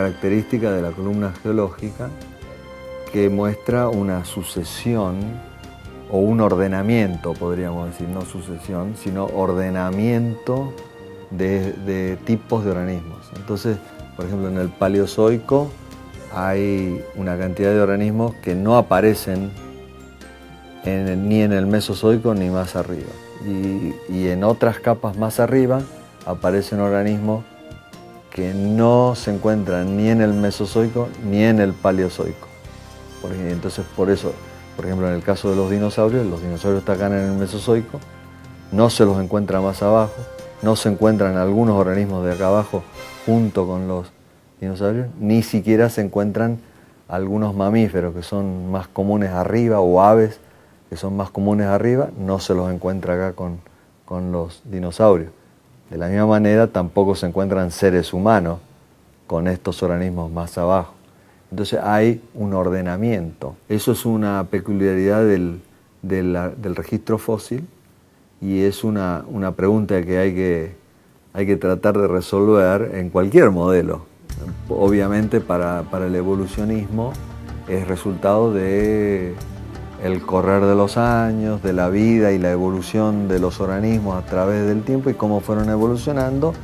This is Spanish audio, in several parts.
característica de la columna geológica que muestra una sucesión o un ordenamiento, podríamos decir, no sucesión, sino ordenamiento de tipos de organismos. Entonces, por ejemplo, en el Paleozoico hay una cantidad de organismos que no aparecen ni en el Mesozoico ni más arriba. Y en otras capas más arriba aparecen organismos que no se encuentran ni en el Mesozoico ni en el Paleozoico. Entonces, por eso, por ejemplo, en el caso de los dinosaurios están en el Mesozoico, no se los encuentra más abajo, no se encuentran algunos organismos de acá abajo junto con los dinosaurios, ni siquiera se encuentran algunos mamíferos que son más comunes arriba o aves que son más comunes arriba, no se los encuentra acá con los dinosaurios. De la misma manera tampoco se encuentran seres humanos con estos organismos más abajo. Entonces hay un ordenamiento. Eso es una peculiaridad del registro fósil y es una pregunta que hay que tratar de resolver en cualquier modelo. Obviamente para el evolucionismo es resultado de el correr de los años, de la vida y la evolución de los organismos a través del tiempo y cómo fueron evolucionando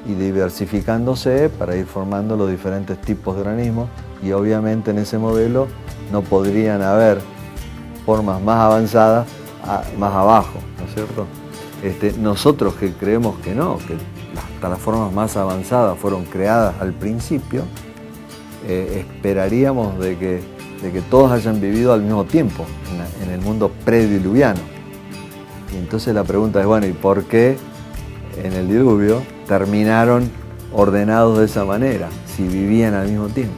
y diversificándose para ir formando los diferentes tipos de organismos. Y obviamente en ese modelo no podrían haber formas más avanzadas más abajo, ¿no es cierto? Nosotros que creemos que no, que hasta las formas más avanzadas fueron creadas al principio, esperaríamos de que todos hayan vivido al mismo tiempo en el mundo prediluviano. Y entonces la pregunta es, bueno, ¿y por qué en el diluvio terminaron ordenados de esa manera, si vivían al mismo tiempo?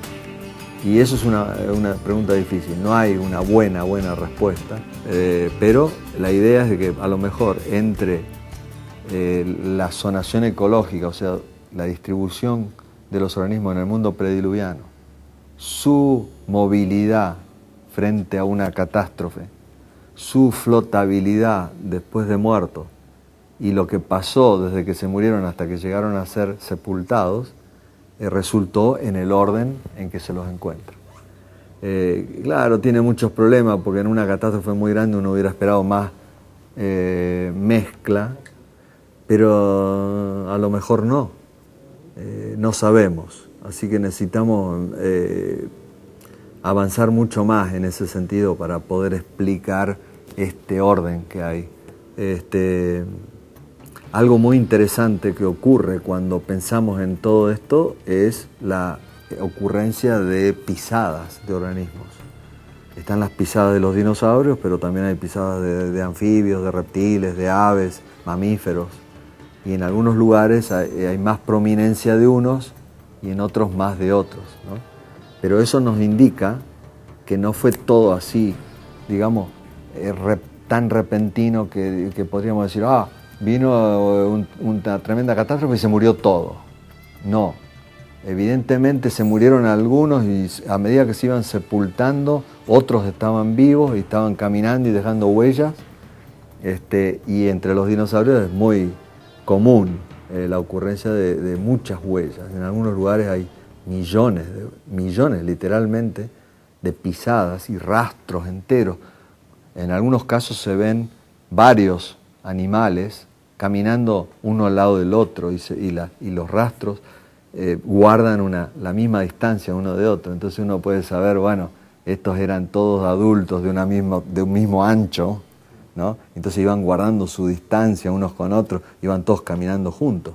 Y eso es una pregunta difícil, no hay una buena respuesta, pero la idea es de que a lo mejor entre la zonación ecológica, o sea, la distribución de los organismos en el mundo prediluviano, su movilidad frente a una catástrofe, su flotabilidad después de muertos y lo que pasó desde que se murieron hasta que llegaron a ser sepultados, resultó en el orden en que se los encuentra. Claro, tiene muchos problemas porque en una catástrofe muy grande uno hubiera esperado más mezcla, pero a lo mejor no sabemos. Así que necesitamos avanzar mucho más en ese sentido para poder explicar este orden que hay. Algo muy interesante que ocurre cuando pensamos en todo esto es la ocurrencia de pisadas de organismos. Están las pisadas de los dinosaurios, pero también hay pisadas de anfibios, de reptiles, de aves, mamíferos. Y en algunos lugares hay más prominencia de unos y en otros más de otros, ¿no? Pero eso nos indica que no fue todo así, digamos, tan repentino que podríamos decir, vino una tremenda catástrofe y se murió todo. No, evidentemente se murieron algunos y a medida que se iban sepultando, otros estaban vivos y estaban caminando y dejando huellas, y entre los dinosaurios es muy común la ocurrencia de muchas huellas. En algunos lugares hay millones literalmente, de pisadas y rastros enteros. En algunos casos se ven varios animales caminando uno al lado del otro y los rastros guardan la misma distancia uno de otro. Entonces uno puede saber, bueno, estos eran todos adultos de un mismo ancho, ¿no? Entonces iban guardando su distancia unos con otros, iban todos caminando juntos.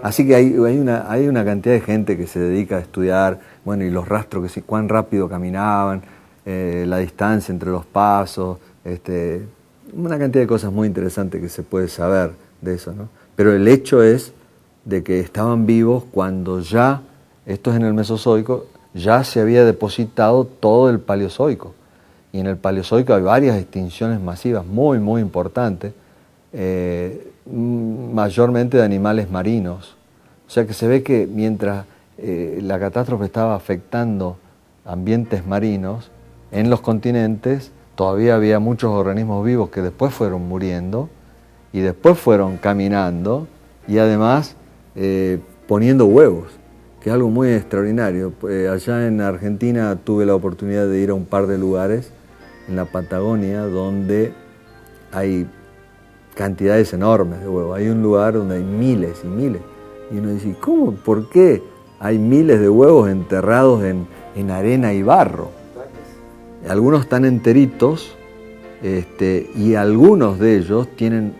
Así que hay una cantidad de gente que se dedica a estudiar, bueno, y los rastros, cuán rápido caminaban, la distancia entre los pasos, una cantidad de cosas muy interesantes que se puede saber de eso, ¿no? Pero el hecho es de que estaban vivos cuando ya, esto es en el Mesozoico, ya se había depositado todo el Paleozoico. Y en el Paleozoico hay varias extinciones masivas muy, muy importantes, mayormente de animales marinos. O sea que se ve que mientras la catástrofe estaba afectando ambientes marinos, en los continentes todavía había muchos organismos vivos que después fueron muriendo y después fueron caminando y además poniendo huevos. que es algo muy extraordinario. Allá en Argentina tuve la oportunidad de ir a un par de lugares en la Patagonia donde hay cantidades enormes de huevos. Hay un lugar donde hay miles y miles. Y uno dice, ¿cómo? ¿Por qué hay miles de huevos enterrados en arena y barro? Algunos están enteritos, y algunos de ellos tienen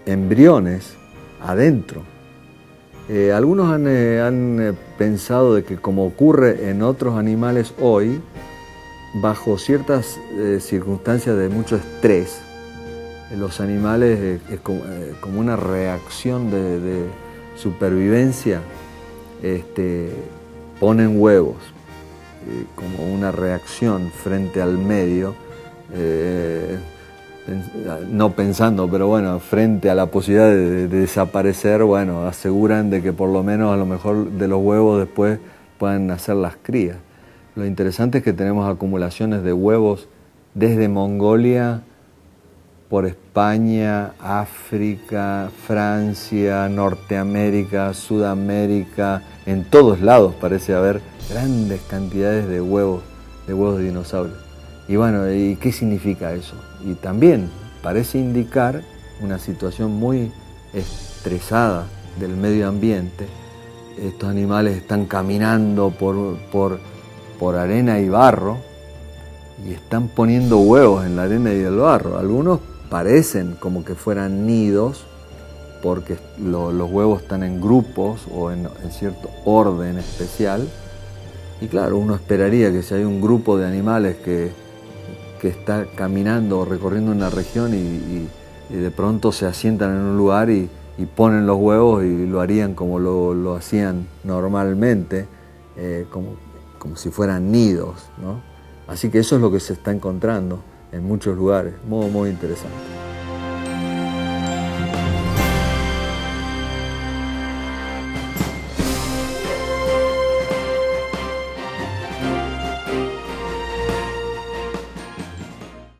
embriones adentro. Algunos han pensado de que, como ocurre en otros animales hoy, bajo ciertas circunstancias de mucho estrés, los animales, es como una reacción de supervivencia, ponen huevos, como una reacción frente al medio, no pensando, pero bueno, frente a la posibilidad de desaparecer, bueno, aseguran de que por lo menos a lo mejor de los huevos después puedan nacer las crías. Lo interesante es que tenemos acumulaciones de huevos desde Mongolia, por España, África, Francia, Norteamérica, Sudamérica, en todos lados parece haber grandes cantidades de huevos de dinosaurios. Y bueno, ¿y qué significa eso? Y también parece indicar una situación muy estresada del medio ambiente. Estos animales están caminando por arena y barro y están poniendo huevos en la arena y el barro. Algunos parecen como que fueran nidos porque los huevos están en grupos o en cierto orden especial. Y claro, uno esperaría que si hay un grupo de animales que está caminando o recorriendo una región y de pronto se asientan en un lugar y ponen los huevos, y lo harían como lo hacían normalmente, como si fueran nidos, ¿no? Así que eso es lo que se está encontrando en muchos lugares, muy, muy interesante.